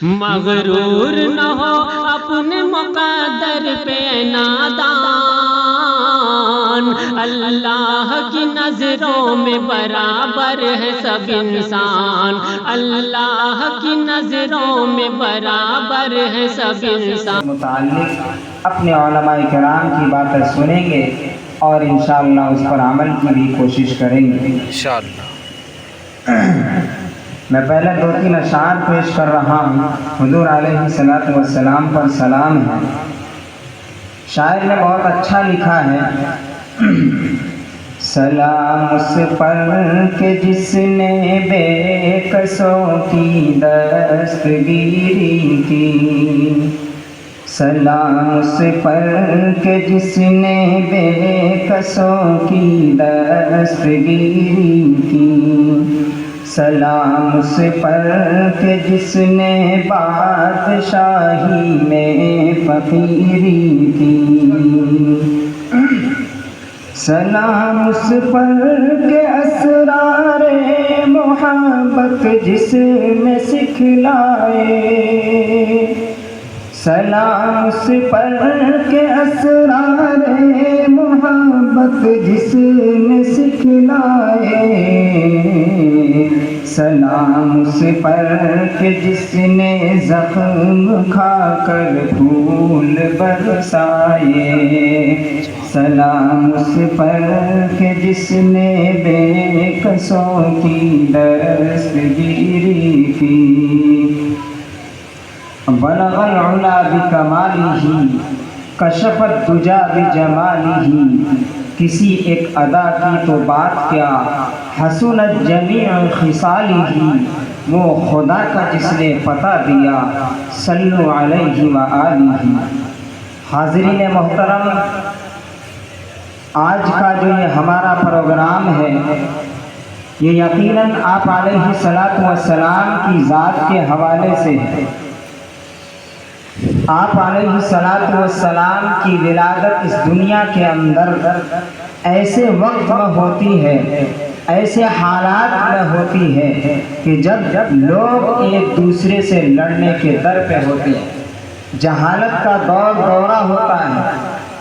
مغرور نہ ہو اپنے مقدر پہ نادان، اللہ کی نظروں میں برابر ہے سب انسان، اللہ کی نظروں میں برابر ہے سب انسان۔ متعلق اپنے علماء کرام کی باتیں سنیں گے اور انشاءاللہ اس پر عمل کی بھی کوشش کریں گے انشاءاللہ۔ میں پہلے 2-3 اشعار پیش کر رہا ہوں، حضور علیہ السلام پر سلام ہے۔ شاعر نے بہت اچھا لکھا ہے، سلام اس پر کہ جس نے بے کسوں کی دستگیری کی، سلام اس پر کہ جس نے بے کسوں کی دستگیری کی، سلام اس پر کہ جس نے بادشاہی میں فقیری کی، سلام اس پر کہ اسرار محبت جس میں سکھلائے، سلام اس پر کہ اسرار محبت جس نے سکھلائے، سلام اس پر کہ جس نے زخم کھا کر پھول برسائے، سلام اس پر کہ جس نے بے کسوں کی دستگیری کی، بلغ العلا بکمالہ کشف الدجا بجمالہ، کسی ایک ادا کی تو بات کیا حسنت جمیع خصالہ، وہ خدا کا جس نے پتہ دیا صلو علیہ وآلہ۔ حاضرین محترم، آج کا جو یہ ہمارا پروگرام ہے یہ یقیناً آپ علیہ السلام کی ذات کے حوالے سے ہے۔ آپ علیہ السلام کی ولادت اس دنیا کے اندر ایسے وقت میں ہوتی ہے، ایسے حالات میں ہوتی ہے کہ جب لوگ ایک دوسرے سے لڑنے کے در پہ ہوتے ہیں، جہالت کا دورہ ہوتا ہے،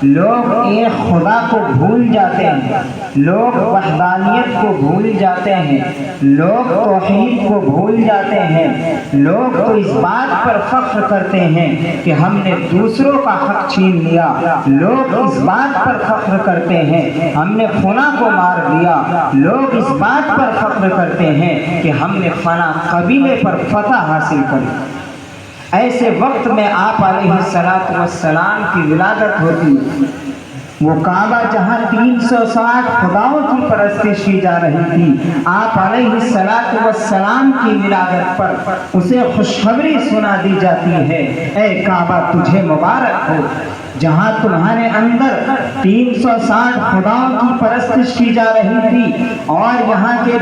لوگ ایک خدا کو بھول جاتے ہیں، لوگ وحدانیت کو بھول جاتے ہیں، لوگ توحید کو بھول جاتے ہیں، لوگ تو اس بات پر فخر کرتے ہیں کہ ہم نے دوسروں کا حق چھین لیا، لوگ اس بات پر فخر کرتے ہیں ہم نے فلاں کو مار دیا، لوگ اس بات پر فخر کرتے ہیں کہ ہم نے فلاں قبیلے پر فتح حاصل کر لی۔ ایسے وقت میں آپ علیہ السلام کی ولادت ہوتی، وہ کعبہ جہاں 360 خداؤں کی پرستش کی جا رہی تھی، آپ علیہ السلام کی ولادت پر اسے خوشخبری سنا دی جاتی ہے، اے کعبہ تجھے مبارک ہو، جہاں تمہارے اندر 360 خداؤں کی پرستش کی جا رہی تھی اور یہاں کے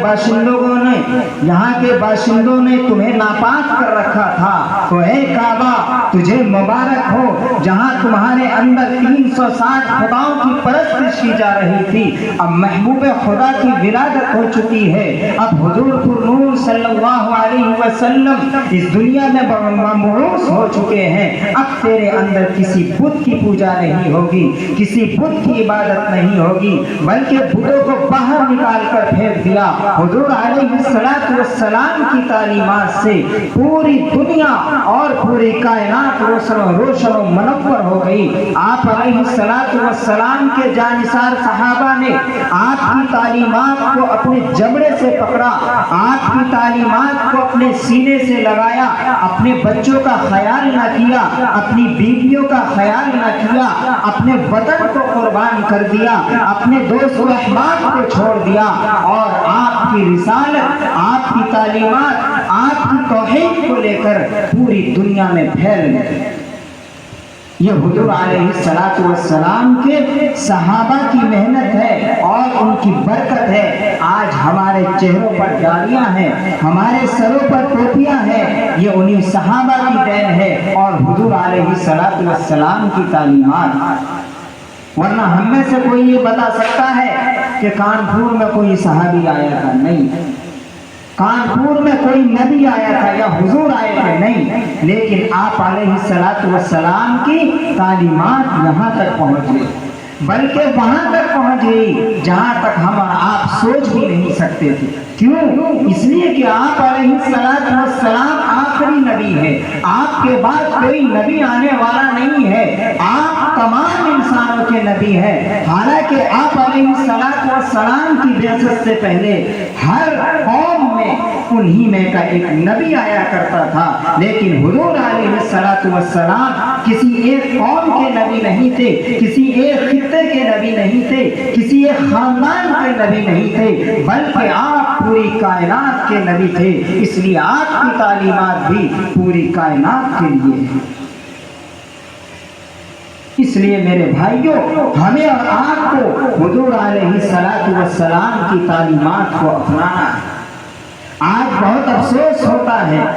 باشندوں نے تمہیں ناپاک کر رکھا تھا، تو اے کعبہ تجھے مبارک ہو، جہاں تمہارے اندر 360 خداؤں کی پرستش کی جا رہی تھی، اب محبوب خدا کی ولادت ہو چکی ہے، اب حضور نور صلی اللہ علیہ وسلم اس دنیا میں مبعوث ہو چکے ہیں، اب تیرے اندر کسی بت کی پوجا نہیں ہوگی، کسی بت کی عبادت نہیں ہوگی، بلکہ بتوں کو باہر نکال کر پھینک دیا۔ حضور علیہ السلام کی تعلیمات سے پوری دنیا اور پوری کائنات روشن و منور ہو گئی۔ آپ علیہ السلام کے جانثار صحابہ نے آپ کی تعلیمات کو اپنے جبڑے سے پکڑا، آپ کی تعلیمات کو اپنے سینے سے لگایا، اپنے بچوں کا خیال نہ کیا، اپنی بیویوں کا خیال نہ کیا، اپنے وطن کو قربان کر دیا، اپنے دوست و احباب کو چھوڑ دیا، اور آپ کی رسالت، آپ کی تعلیمات، آپ کی توحید کو لے کر پوری دنیا میں پھیل گئے۔ یہ حضور علیہ السلام کے صحابہ کی محنت ہے اور ان کی برکت ہے۔ آج ہمارے چہروں پر جالیاں ہیں، ہمارے سروں پر ٹوپیاں ہیں، یہ انہی صحابہ کی دین ہے اور حضور علیہ السلام کی تعلیمات۔ ورنہ ہم میں سے کوئی یہ بتا سکتا ہے کہ کانپور میں کوئی صحابی آیا تھا؟ نہیں۔ कानपुर में कोई नबी आया था या हुजूर आए थे, नहीं, लेकिन आप अलैहिस्सलातु वस्सलाम की तालीमात यहाँ तक पहुँच गई, बल्कि वहां तक पहुंच गई जहां तक हम और आप सोच भी नहीं सकते थे। क्यों? इसलिए कि आप अलैहिस्सलातु वस्सलाम आखिरी नबी है, आपके बाद कोई नबी आने वाला नहीं है, आप तमाम इंसानों के नबी हैं। हालांकि आप अलैहिस्सलातु वस्सलाम की बिअसत से पहले हर कौम में उन्हीं में का एक नबी आया करता था, लेकिन हुजूर अलैहिस्सलातु वस्सलाम किसी एक कौम के नबी नहीं थे, किसी एक खित्ते के नबी नहीं थे, किसी एक खानदान के नबी नहीं थे, बल्कि आप पूरी कायनात के नबी थे। इसलिए आपकी तालीमात भी पूरी कायनात के लिए है। इसलिए मेरे भाइयों, हमें और आपको हुजूर अलैहिस्सलातु वस्सलाम की तालीमात को अपनाना है। आज बहुत अफसोस होता है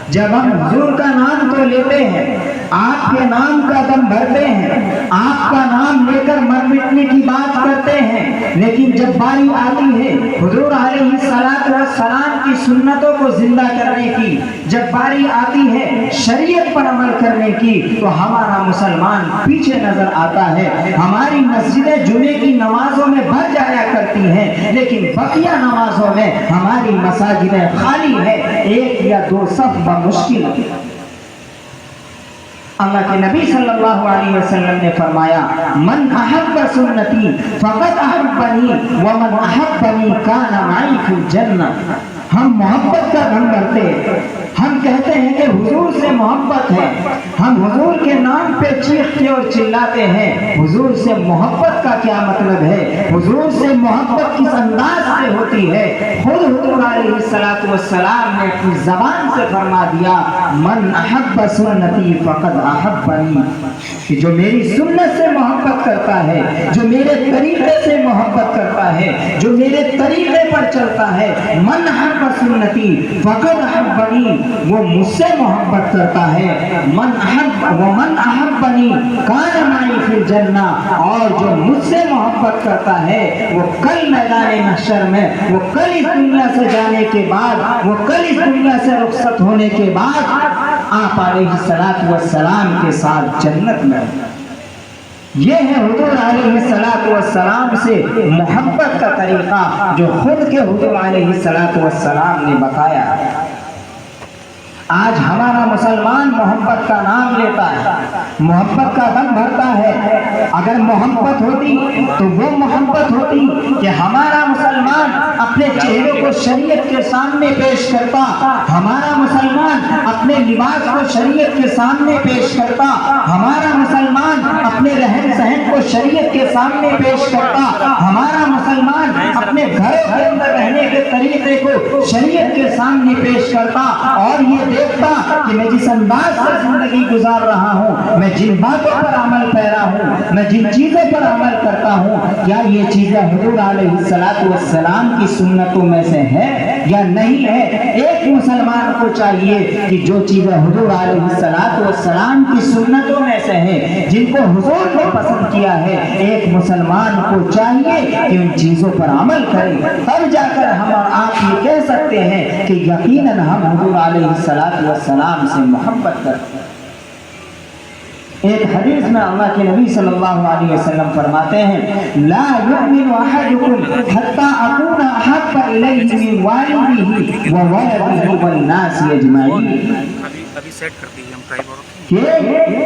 जब हम हुजूर का नाम तो लेते हैं, आपके नाम का दम भरते हैं, आपका नाम लेकर मर मिटने की बात करते हैं, लेकिन जब बारी आती है हुजूर अलैहिस्सलातु वस्सलाम की सुन्नतों को जिंदा करने की, जब बारी आती है शरीयत पर अमल करने की, तो हमारा मुसलमान पीछे नजर आता है। हमारी मस्जिदें जुमे की नमाजों में भर जाया करती हैं, लेकिन बकिया नमाजों में हमारी मसाजिदें खाली है, एक या दो सफ मुश्किल। अल्लाह के नबी सल्लल्लाहु अलैहि वसल्लम ने फरमाया, मन अहब्ब सुन्नती फक़द अहब्बनी व मन अहब्बनी काना माई फिल जन्नह। हम मोहब्बत का धन करते हैं, हम कहते हैं कि हुजूर से मोहब्बत है, हम हुजूर के नाम पे चीखते और चिल्लाते हैं। हुजूर से मोहब्बत का क्या मतलब है? हुजूर से मोहब्बत किस अंदाज से होती है? खुद हुजूर अलैहिस्सलातु वस्सलाम ने अपनी ज़बान से फरमा दिया, मन अहब्ब सुन्नती फ़क़द अहब्बनी, कि जो मेरी सुन्नत से मोहब्बत करता है, जो मेरे तरीके से मोहब्बत करता है, जो मेरे तरीके पर चलता है, मन अहब्ब सुन्नती फ़क़द अहब्बनी, वो मुझसे मोहब्बत करता है। मन अहब्बनी काना माई फिल जन्नह, और जो मुझसे मोहब्बत करता है वो कल मैदान महशर में, वो कल इस दुनिया से जाने के बाद, वो कल इस दुनिया से रुखसत होने के बाद आप अलैहिस्सलातु वस्सलाम के साथ जन्नत में। ये है हुजूर अलैहिस्सलातु वस्सलाम से मोहब्बत का तरीका, जो खुद के हुजूर अलैहिस्सलातु वस्सलाम ने बताया। आज हमारा मुसलमान मोहब्बत का नाम लेता है, मोहब्बत का दम भरता है। अगर मोहब्बत होती तो वो मोहब्बत होती कि हमारा मुसलमान अपने चेहरे को शरीयत के सामने पेश करता, हमारा मुसलमान अपने लिबास को शरीयत के सामने पेश करता, हमारा मुसलमान अपने रहन सहन को शरीयत के सामने पेश करता, हमारा मुसलमान अपने घरों के अंदर रहने के तरीके को शरीयत के सामने पेश करता, और ये देखता कि मैं जिस अंदाज से जिंदगी गुजार रहा हूँ, मैं जिन बातों पर अमल पैरा हूँ, मैं जिन चीजों पर अमल करता हूँ, क्या ये चीजें हुजूर अलैहिस्सलातु वस्सलाम की सुन्नतों में से है या नहीं है। एक मुसलमान को चाहिए कि जो चीजें हुजूर अलैहिस्सलातु वस्सलाम की सुन्नतों में से है, जिनको हुजूर ने पसंद किया है, एक मुसलमान को चाहिए कि उन चीजों पर अमल करे। तब जाकर हम और आप ये कह सकते हैं कि यकीनन हम हुजूर अलैहिस्सलातु वस्सलाम से मोहब्बत करते हैं। एक हदीस में अल्लाह के नबी सल्लल्लाहु अलैहि वसल्लम फरमाते हैं, ला युमिनु अहदुकुम हत्ता अकूना अहब्बा इलैहि मिन वालिदिही व वलदिही वन नास अजमाइन। अभी सेट कर दीजिए हम प्राइमर कि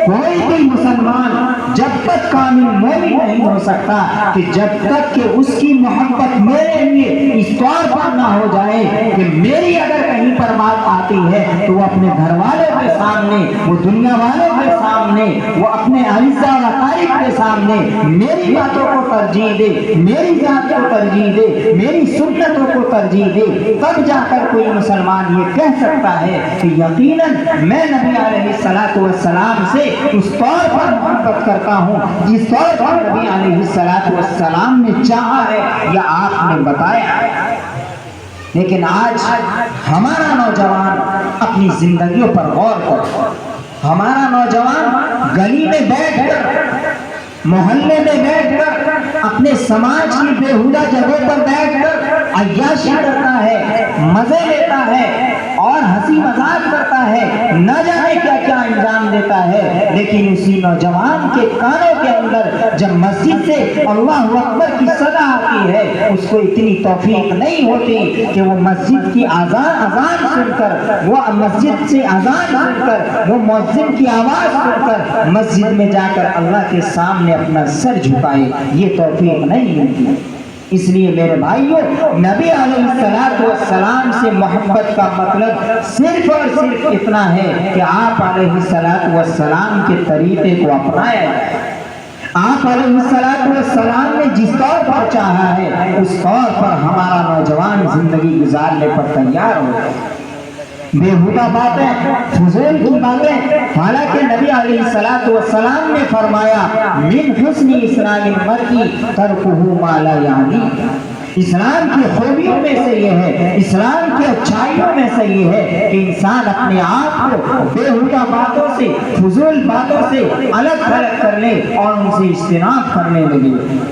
कोई भी मुसलमान जब तक कामिल मोमिन नहीं हो सकता कि जब तक कि उसकी मोहब्बत मेरे लिए इस तौर पर ना हो जाए कि मेरी अगर कहीं पर बात आती है तो वो अपने घर वालों के सामने, वो दुनिया वालों के सामने, वो अपने अज़ीज़ा व अक़ारिब के सामने मेरी बातों को तरजीह दे, मेरी जात को तरजीह दे, मेरी सुन्नतों को तरजीह दे। तब जाकर कोई मुसलमान ये कह सकता है कि यकीनन मैं नबी अलैहिस्सलातु वस्सलाम से उस तौर पर मोहब्बत करता हूँ जिस तौर पर नबी अलैहिस्सलातु वस्सलाम ने चाहा है या आपने बताया। लेकिन आज हमारा नौजवान अपनी जिंदगियों पर गौर कर, हमारा नौजवान गली में बैठकर मोहल्ले में बैठकर अपने समाज की बेहुदा जगहों पर बैठकर अय्याशी करता है, मजे लेता है और हंसी मजाक करता है, न जाने क्या क्या अंजाम देता है। लेकिन उसी नौजवान के कानों के अंदर जब मस्जिद से अल्लाह अकबर की सदा आती है, उसको इतनी तौफीक नहीं होती कि वो मस्जिद की अजान सुनकर, वो मस्जिद से अजान सुनकर, वो मुअज्जिन की आवाज सुनकर मस्जिद में जाकर अल्लाह के सामने अपना सर झुकाए। ये तौफीक नहीं मिलती। इसलिए मेरे भाइयों, नबी अलैहिस्सलातु वस्सलाम से मोहब्बत का मतलब सिर्फ और सिर्फ इतना है कि आप अलैहिस्सलातु वस्सलाम के तरीके को अपनाया जाए। आप अलैहिस्सलातु वस्सलाम ने जिस तौर पर चाहा है, उस तौर पर हमारा नौजवान जिंदगी गुजारने पर तैयार हो। बेहुदा बातें, फुज़ूल की बातें, हालांकि नबी अलैहिस्सलातु वस्सलाम ने फरमाया मिन हुस्नि इस्लामिल मर्'i तर्कुहु मा ला यानी। इस्लाम की खूबियों में से ये है, इस्लाम की अच्छाइयों में से ये है कि इंसान अपने आप को बेहुदा बातों से, फुज़ूल बातों से अलग थलग कर ले और उनसे इज्तिनाब करने लगे।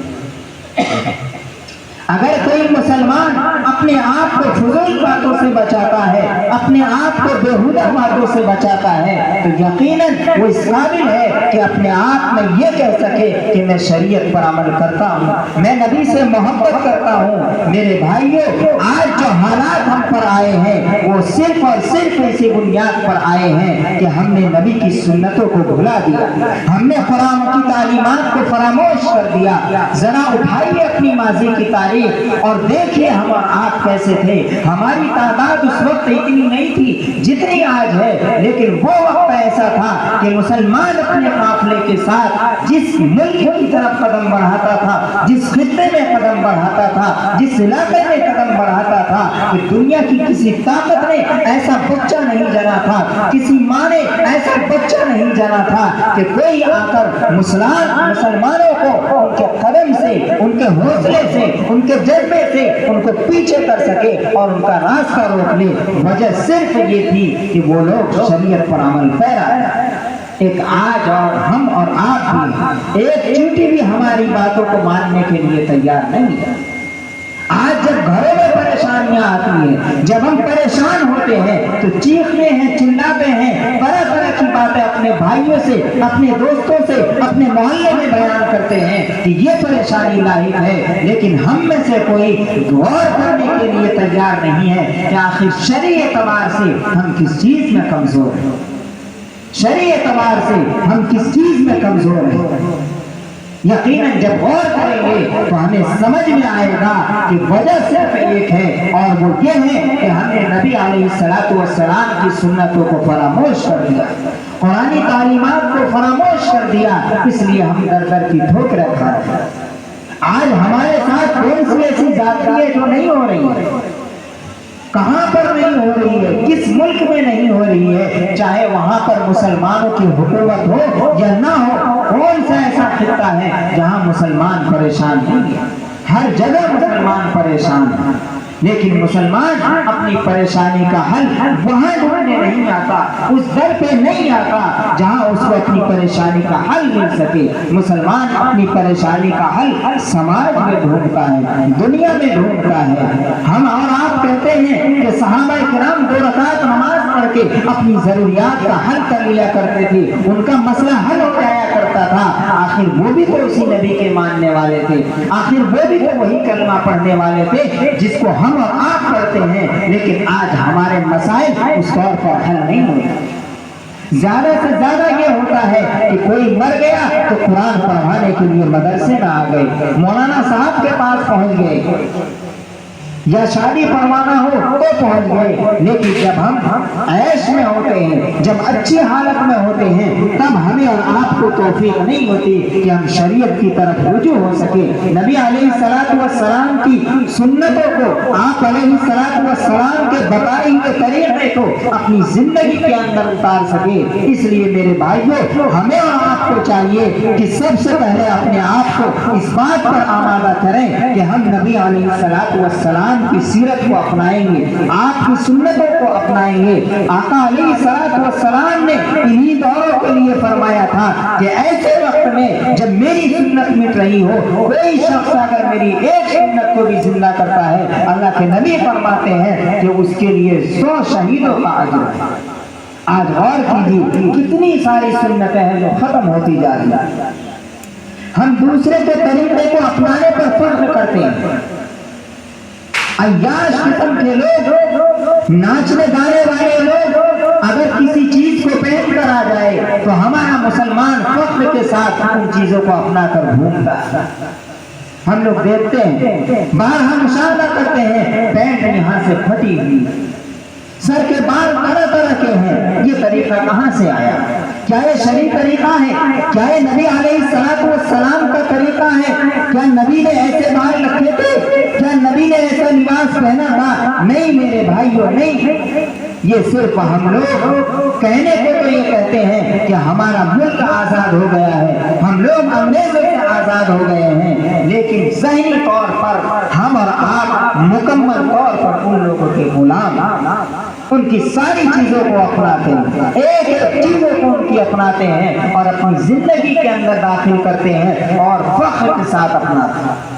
अगर कोई मुसलमान अपने आप को फुज़ूल बातों से बचाता है, अपने आप को बेहुदा बातों से बचाता है, तो यकीनन वो इस काबिल है कि अपने आप में ये कह सके कि मैं शरीयत पर अमल करता हूँ, मैं नबी से मोहब्बत करता हूँ। मेरे भाइयों, आज जो हालात हम पर आए हैं वो सिर्फ और सिर्फ इसी बुनियाद पर आए हैं कि हमने नबी की सुन्नतों को भुला दिया, हमने कुरान की तालीमात को फरामोश कर दिया। जरा उठाइए अपनी माजी की तारीख और देखिए हम और आप कैसे थे। हमारी तादाद उस वक्त इतनी नहीं थी जितनी आज है, लेकिन वो वक्त ऐसा था कि मुसलमान अपने काफिले के साथ जिस मुल्क की तरफ कदम बढ़ाता था, जिस खित्ते में कदम बढ़ाता था, जिस इलाके में कदम बढ़ाता था, कि दुनिया की किसी ताकत ने ऐसा बच्चा नहीं जना था, किसी माँ ने ऐसा बच्चा नहीं जना था कि कोई आकर मुसलमानों को उनके कदम से, उनके हौसले से, उनके जज्बे से उनको पीछे कर सके और उनका रास्ता रोक ले। वजह सिर्फ ये थी कि वो लोग शरीयत पर अमल पैरा है। एक आज और हम और आप भी एक चींटी भी हमारी बातों को मानने के लिए तैयार नहीं है। आज जब घरों में परेशानियां आती हैं, जब हम परेशान होते हैं तो चीखते हैं, चिल्लाते हैं, तरह तरह की बातें अपने भाइयों से, अपने दोस्तों से, अपने मोहल्ले में बयान करते हैं कि ये परेशानी लाहिक है। लेकिन हम में से कोई गौर करने के लिए तैयार नहीं है कि आखिर शरई एतबार से हम किस चीज में कमजोर हैं, शरई एतबार से हम किस चीज में कमजोर हैं। यकीनन जब गौर करेंगे तो हमें समझ में आएगा कि वजह सिर्फ एक है और वो ये है कि हमने नबी अलैहिस्सलातु वस्सलाम की सुन्नतों को फरामोश कर दिया, कुरानी तालीमात को फरामोश कर दिया। इसलिए हम दर दर की ठोकरें खा रहे हैं। आज हमारे साथ कौन सी ऐसी जातियां जो नहीं हो रही है, कहां पर नहीं हो रही है, किस मुल्क में नहीं हो रही है, चाहे वहां पर मुसलमानों की हुकूमत हो या ना हो, कौन सा ऐसा खित्ता है जहां मुसलमान परेशान नहीं है। हर जगह मुसलमान परेशान है, लेकिन मुसलमान अपनी परेशानी का हल वहां ढूंढने नहीं आता, उस दर पे नहीं आता जहां उसको अपनी परेशानी का हल मिल सके। मुसलमान अपनी परेशानी का हल समाज में ढूंढता है, दुनिया में ढूंढता है। हम और आप कहते हैं कि सहाबाए किराम 2 रकात नमाज पढ़ के अपनी जरूरियात का हल कर लिया करते थे, उनका मसला हल हो जाया करता था। आखिर वो भी तो उसी नबी के मानने वाले थे, आखिर वो भी तो वही कलमा पढ़ने वाले थे जिसको हम और आप करते हैं। लेकिन आज हमारे मसाइल उस तौर पर हल नहीं होते। ज्यादा से ज्यादा ये होता है कि कोई मर गया तो कुरान पढ़वाने के लिए मदरसे में आ गए, मौलाना साहब के पास पहुंच गए, या शादी पढ़वाना हो तो पहुंच गए। लेकिन जब हम ऐश में होते हैं, जब अच्छी हालत में होते हैं, तब हमें और आपको तौफीक नहीं होती कि हम शरीयत की तरफ रुजू हो सके, नबी अलैहिस्सलातु वस्सलाम की सुन्नतों को, आप अलैहिस्सलातु वस्सलाम के बताए हुए तरीके को अपनी जिंदगी के अंदर उतार सके। इसलिए मेरे भाइयों, हमें और आपको चाहिए कि सबसे पहले अपने आप को इस बात पर आमादा करें कि हम नबी अलैहिस्सलातु वस्सलाम सलाम की सीरत को अपनाएंगे, आपकी सुन्नतों को अपनाएंगे। आका अलैहिस्सलाम ने इन्हीं दौरों के लिए फरमाया था कि ऐसे वक्त में जब मेरी सुन्नत मिट रही हो, कोई शख्स अगर मेरी एक सुन्नत को भी जिंदा करता है, अल्लाह के नबी फरमाते हैं कि उसके लिए 100 शहीदों का अजर है। आज गौर कीजिए कितनी सारी सुन्नतें हैं जो खत्म होती जा रही हैं। हम दूसरे के तरीके को अपनाने पर फख्र करते हैं। अय्याश किस्म के लोग, नाचने गाने वाले लोग अगर किसी चीज को पहन कर आ जाए तो हमारा मुसलमान फख्र के साथ उन चीजों को अपना कर घूमता है। हम लोग देखते हैं, बाहर हम मुशाहदा करते हैं, पैंट यहाँ से फटी हुई, सर के बाल तरह तरह के हैं। ये तरीका कहाँ से आया? क्या ये शरीफ तरीका है? क्या ये नबी अलैहिस्सलाम का तरीका है? क्या नबी ने ऐसे बाल रखे थे? क्या नबी ने ऐसा लिबास पहना था? नहीं मेरे भाइयों, नहीं। ये सिर्फ हम लोग कहने को तो ये कहते हैं कि हमारा मुल्क आजाद हो गया है, हम लोग अंग्रेजों से आजाद हो गए हैं, लेकिन ज़हनी तौर पर हम और आप मुकम्मल तौर पर उन लोगों के गुलाम, उनकी सारी चीजों को अपनाते हैं, एक एक चीजों को उनकी अपनाते हैं और अपनी जिंदगी के अंदर दाखिल करते हैं और फख्र के साथ अपनाते हैं।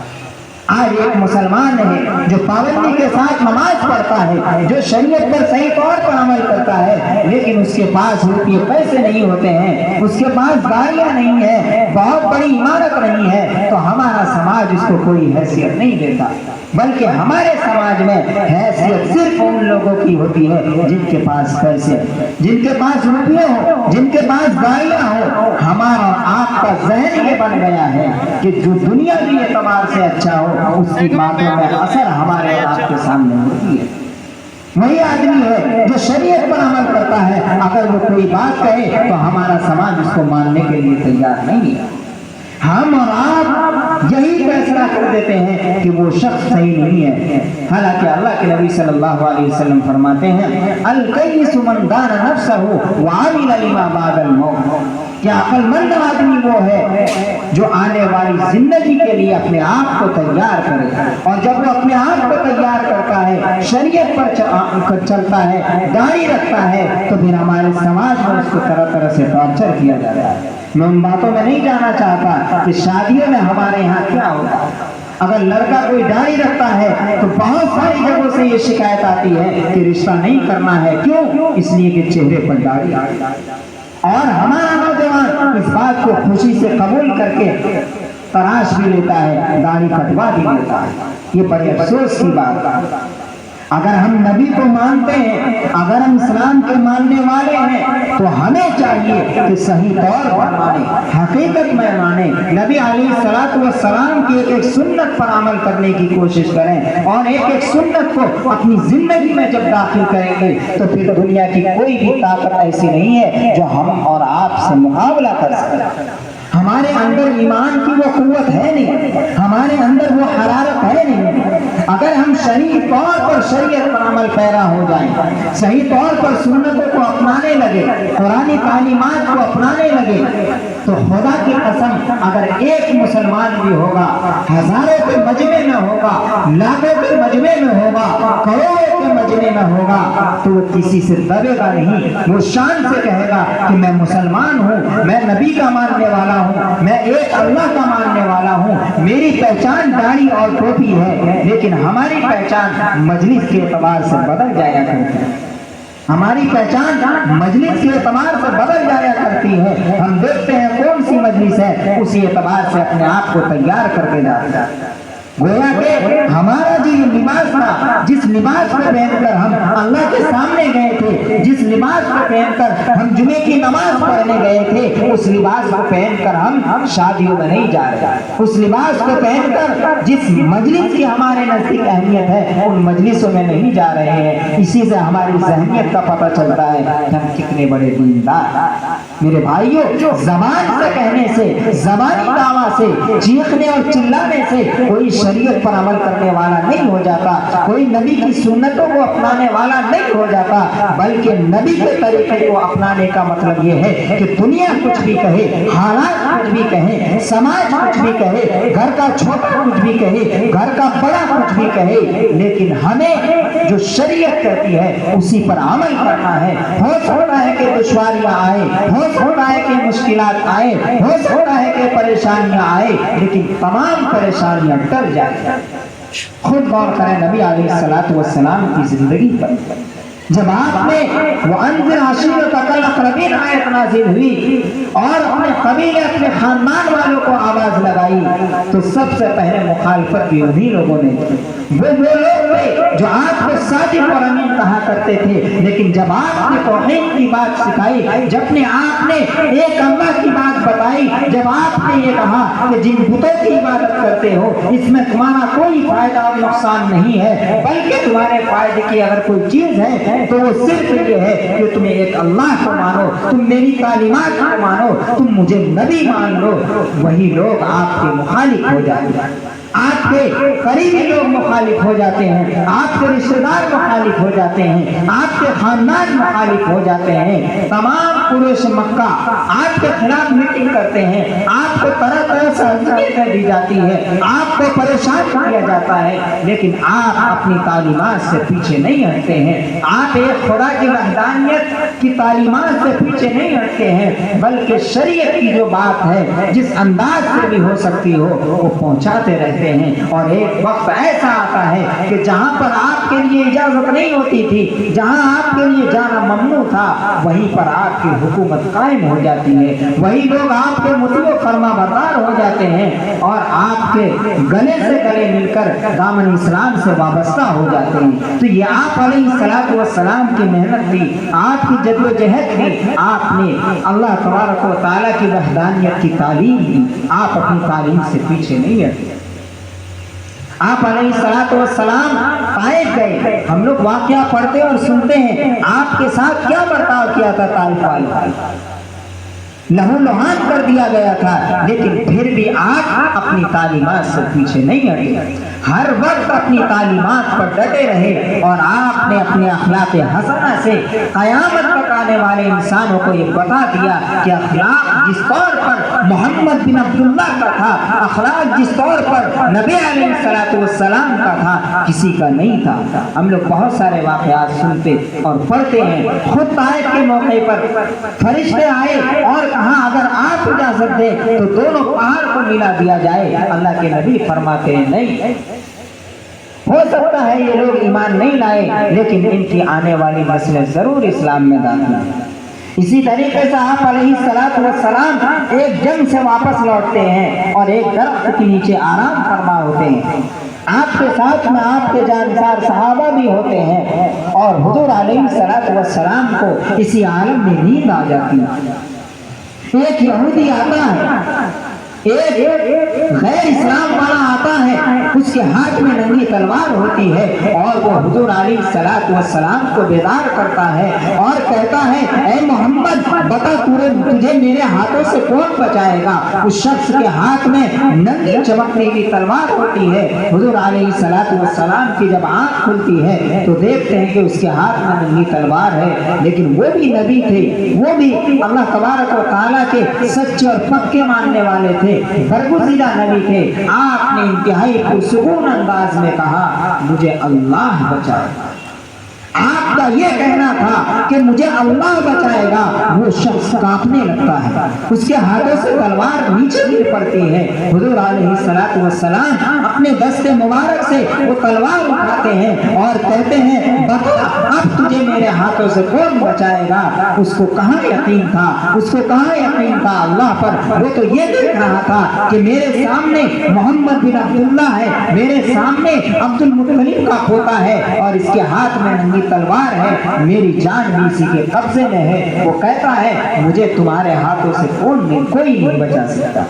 आज एक मुसलमान है जो पाबंदी के साथ नमाज पढ़ता है, जो शरीयत पर सही तौर पर अमल करता है, लेकिन उसके पास रुपये पैसे नहीं होते हैं, उसके पास गाड़ियां नहीं है, बहुत बड़ी इमारत नहीं है, तो हमारा समाज उसको कोई हैसियत नहीं देता। बल्कि हमारे समाज में हैसियत सिर्फ उन लोगों की होती है जिनके पास पैसे, जिनके पास रुपये हो, जिनके पास गाड़ियां हो। हमारा आपका ज़हन ये बन गया है कि जो दुनिया भी एतबार से अच्छा हो, उसकी बातों में असर हमारे आपके सामने होती है। वही आदमी है जो शरीयत पर अमल करता है, अगर वो कोई बात कहे तो हमारा समाज उसको मानने के लिए तैयार नहीं है। हम और आप यही फैसला कर देते हैं कि वो शख्स सही नहीं है। हालांकि अल्लाह के नबी सल्लल्लाहु अलैहि वसल्लम फरमाते हैं, अल-कय्यिसु मन दाना नफ्सहु व अमिला लिमा बादल मौत। क्या अक्लमंद आदमी वो है जो आने वाली जिंदगी के लिए अपने आप को तैयार करे, और जब वो अपने आप को तैयार करता है, शरीयत पर चलता है, दाढ़ी रखता है, तो फिर हमारे समाज में उसको तरह तरह से टॉर्चर किया जाता है। मैं उन बातों में नहीं जाना चाहता कि शादियों में हमारे यहाँ क्या होता है। अगर लड़का कोई दाढ़ी रखता है तो बहुत सारी जगहों से ये शिकायत आती है कि रिश्ता नहीं करना है। क्यों? इसलिए कि चेहरे पर दाढ़ी। और हमारा नौजवान इस बात को खुशी से कबूल करके तराश भी लेता है, दाढ़ी कटवा भी लेता है। ये बड़े अफसोस की बात है। अगर हम नबी को मानते हैं, अगर हम इस्लाम के मानने वाले हैं, तो हमें चाहिए कि सही तौर पर माने, हकीकत में माने, नबी अलैहिस्सलाम की एक एक सुन्नत पर अमल करने की कोशिश करें, और एक एक सुन्नत को अपनी जिंदगी में जब दाखिल करेंगे तो फिर दुनिया की कोई भी ताकत ऐसी नहीं है जो हम और आप से मुकाबला कर सके। हमारे अंदर ईमान की वो कुव्वत है नहीं, हमारे अंदर वो हरारत है नहीं। अगर हम सही तौर पर शरीयत पर अमल पैरा हो जाएं, सही तौर पर सुन्नतों को अपनाने लगे, कुरानी तालीमात को अपनाने लगे, तो खुदा की कसम अगर एक मुसलमान भी होगा, हजारों के मजमे में होगा, लाखों के मजमे में होगा, करोड़ों के मजमे में होगा, तो वो किसी से दबेगा नहीं। वो शान से कहेगा कि मैं मुसलमान हूँ, मैं नबी का मानने वाला हूँ, मैं एक अल्लाह का मानने वाला हूँ, मेरी पहचान दाढ़ी और टोपी है। लेकिन हमारी पहचान मजलिस के एतबार से बदल जाया करती है, हमारी पहचान मजलिस के एतबार से बदल जाया करती है। हम देखते हैं कौन सी मजलिस है, उसी एतबार से अपने आप को तैयार करके जाते हैं। गोया कि हमारा जो ये लिबास था, जिस लिबास को पहनकर हम अल्लाह के सामने गए थे, जिस लिबास को पहनकर हम जुमे की नमाज पढ़ने गए थे, उस लिबास को पहनकर हम शादियों में नहीं जा रहे। उस लिबास को पहनकर जिस मजलिस की हमारे नजदीक अहमियत है, उन मजलिसों में नहीं जा रहे हैं। इसी से हमारी ज़हनियत का पता चलता है कि हम कितने बड़े दीनदार। मेरे भाइयों, जबान से कहने से, जबानी दावा से, चीखने और चिल्लाने से कोई शरीयत पर अमल करने वाला नहीं हो जाता, कोई नबी की सुन्नतों को अपनाने वाला नहीं हो जाता, बल्कि नबी के तरीके को अपनाने का मतलब ये है कि दुनिया कुछ भी कहे, हालात कुछ भी कहे, समाज कुछ भी कहे, घर का छोटा कुछ भी कहे, घर का बड़ा कुछ भी कहे, लेकिन हमें जो शरीयत कहती है उसी पर अमल करना है। हो सकता है कि दुश्वारियां आए, हो सकता है कि मुश्किलात आए, हो सकता है कि परेशानियां आए, लेकिन तमाम परेशानियां टल जाए। खुद गौर करें नबी अलैहिस्सलातु वस्सलाम की जिंदगी पर। जब आपने वो अंज़िर अशीरतकल अक़रबीन आयत नाज़िल हुई और अपने कबीले, अपने खानदान वालों को आवाज लगाई, तो सबसे पहले मुखालफत भी उन्हीं लोगों ने की। वो लोग थे जो आपको सादिक और अमीन कहा करते थे, लेकिन जब आपने तौहीद की बात सिखाई, जब आपने एक अल्लाह की बात बताई, जब आपने ये कहा कि जिन बुतों की इबादत करते हो इसमें तुम्हारा कोई फायदा और नुकसान नहीं है, बल्कि तुम्हारे फायदे की अगर कोई चीज है तो वो सिर्फ ये है कि तुम्हें एक अल्लाह को मानो, तुम मेरी तालीमात को मानो, तुम मुझे नबी मान लो, वही लोग आपके मुखालिफ हो जाते हैं। आपके करीबी लोग मुखालिफ हो जाते हैं, आपके रिश्तेदार मुखालिफ हो जाते हैं, आपके खानदान मुखालिफ हो जाते हैं। तमाम पुरुष मक्का आपके खिलाफ मीटिंग करते हैं, आपको तरह तरह से अज़ियत कर दी जाती है, आपको परेशान किया जाता है, लेकिन आप अपनी तालीमात से पीछे नहीं हटते हैं। आप एक खुदा की वहदानियत की तालीमात से पीछे नहीं हटते हैं, बल्कि शरीयत की जो बात है जिस अंदाज से भी हो सकती हो वो पहुंचाते रहते हैं। और एक वक्त ऐसा आता है कि जहां पर आपके लिए इजाजत नहीं होती थी, जहां आपके लिए जाना ममनू था, वहीं पर आपकी हुकूमत कायम हो जाती है, वही लोग आपके मुतीओ फरमा बरदार हो जाते हैं और आपके गले से गले मिलकर दामन इस्लाम से वाबस्ता हो जाते हैं। तो ये आप अलैहिस्सलातु वस्सलाम की मेहनत थी, आपकी जद्दोजहद थी, आपने अल्लाह तबारक व तआला की वहदानियत की तालीम दी, आप अपनी तालीम से पीछे नहीं हटे। आप अलैहिस्सलातु वस्सलाम ताइफ गए, हम लोग वाक़या पढ़ते और सुनते हैं आपके साथ क्या बर्ताव किया था ताइफ वालों, लहू लुहान कर दिया गया था, लेकिन फिर भी आप अपनी तालीमात से पीछे नहीं हटे, हर वक्त अपनी तालीमात पर डटे रहे और आपने अपने अखलाक हसना से क़यामत तक आने वाले इंसानों को ये बता दिया कि अखलाक जिस तौर पर मोहम्मद बिन अब्दुल्लाह का था, अखलाक जिस तौर पर नबी अलैहिस्सलातु वस्सलाम का था, किसी का नहीं था। हम लोग बहुत सारे वाक़यात सुनते और पढ़ते हैं। खुद ताइफ के मौके पर फरिश्ते आए और कहा अगर आप इजाजत दे तो दोनों पहाड़ को मिला दिया जाए। अल्लाह के नबी फरमाते हैं नहीं, हो सकता है ये लोग ईमान नहीं लाए, लेकिन इनकी आने वाली नस्लें जरूर इस्लाम में दाखिल हैं। इसी तरीके से आप अलैहिस्सलातु वस्सलाम एक जंग से वापस लौटते हैं और एक दरख्त के नीचे आराम फरमा होते हैं, आपके साथ में आपके जानकार सहाबा भी होते हैं और हुजूर अलैहिस्सलातु वस्सलाम को इसी आलम में नींद आ जाती है। एक यहूदी आता है, एक गैर इस्लाम वाला आता है, उसके हाथ में नंगी तलवार होती है और वो हुजूर अलैहिस्सलातु वस्सलाम को बेदार करता है और कहता है ऐ मोहम्मद बता तुझे मेरे हाथों से कौन बचाएगा। उस शख्स के हाथ में नंगी चमकने की तलवार होती है। हुजूर अलैहिस्सलातु वस्सलाम की जब आंख खुलती है तो देखते हैं कि उसके हाथ में नंगी तलवार है, लेकिन वो भी नबी थे, वो भी अल्लाह तबारक व तआला के सच्चे और पक्के मानने वाले थे, बरगुज़ीदा नबी थे। आपने इंतहाई पुरसुकून अंदाज में कहा मुझे अल्लाह बचाएगा। आपका ये कहना था कि मुझे अल्लाह बचाएगा, वो शख्स कांपने लगता है, उसके हाथों से तलवार नीचे गिर पड़ती है। हुजूर अलैहिस्सलातु वस्सलाम अपने दस्ते मुबारक से वो तलवार उठाते हैं और कहते हैं बता अब तुझे मेरे हाथों से कौन बचाएगा। उसको कहाँ यकीन था, उसको कहाँ यकीन था अल्लाह पर। वो तो ये देख रहा था कि मेरे सामने मोहम्मद बिन अब्दुल्ला है, मेरे सामने अब्दुल मुत्तलिब का पोता है और इसके हाथ में नंगी तलवार है, मेरी जान भी इसी के कब्जे में है। वो कहता है मुझे तुम्हारे हाथों से कोई नहीं बचा सकता।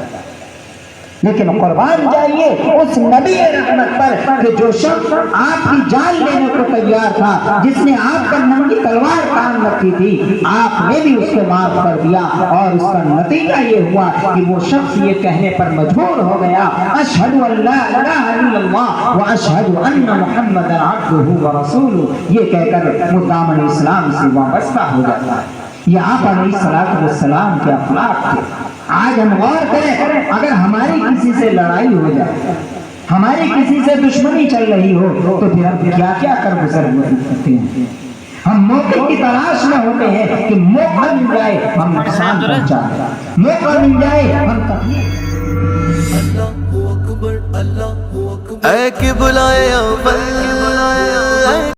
لیکن قربان جائیے اس نبی رحمت پر کہ جو شخص آپ کی جان لینے کو تیار تھا، جس نے آپ پر ننگی تلوار کام رکھی تھی، آپ نے بھی اس کو معاف کر دیا، اور اس کا نتیجہ یہ ہوا کہ وہ شخص یہ کہنے پر مجبور ہو گیا اشہد ان لا الہ الا اللہ واشہد ان محمد عبدہ ورسولہ، یہ کہہ کر وہ دامن اسلام سے وابستہ ہو جاتا ہے۔ یہ آپ علیہ السلام کے اخلاق تھے۔ آج ہم غور کریں، اگر ہماری کسی سے لڑائی ہو جائے، ہماری کسی سے دشمنی چل رہی ہو، تو پھر ہم کیا کیا کر گزر کرتے ہیں؟ ہم موقع کی تلاش میں ہوتے ہیں کہ موقع مل جائے ہم نقصان پہنچائیں، موقع مل جائے ہم تکلیف۔ اے کہ بلائے اول